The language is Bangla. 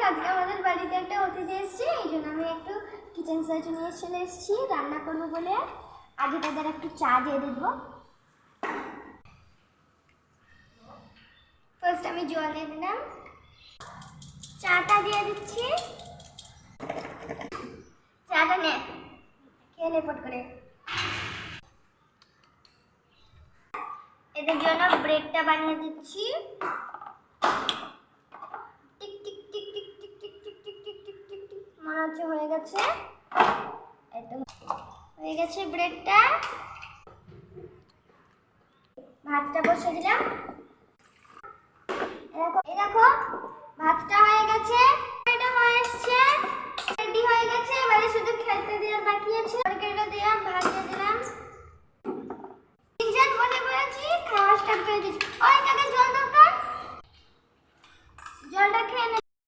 আজকে আমাদের বাড়িতে একটা অতিথি এসেছে, এই জন্য আমি একটু কিচেন সেট নিয়ে চলে এসেছি রান্না করবো বলে। আগে তাদের একটু চা দিয়ে দেবো। ফার্স্ট আমি জল দিয়ে দিলাম, চাটা দিয়ে দিচ্ছি। চাটা নে খেয়ে নে পট করে। এদের জন্য ব্রেডটা বানিয়ে দিচ্ছি। Tick tick tick tick tick tick tick tick tick tick tick tick মনে হচ্ছে হয়ে গেছে। একদম হয়ে গেছে ব্রেডটা। ভাতটা বসে দিলাম। এই দেখো ভাতটা হয়ে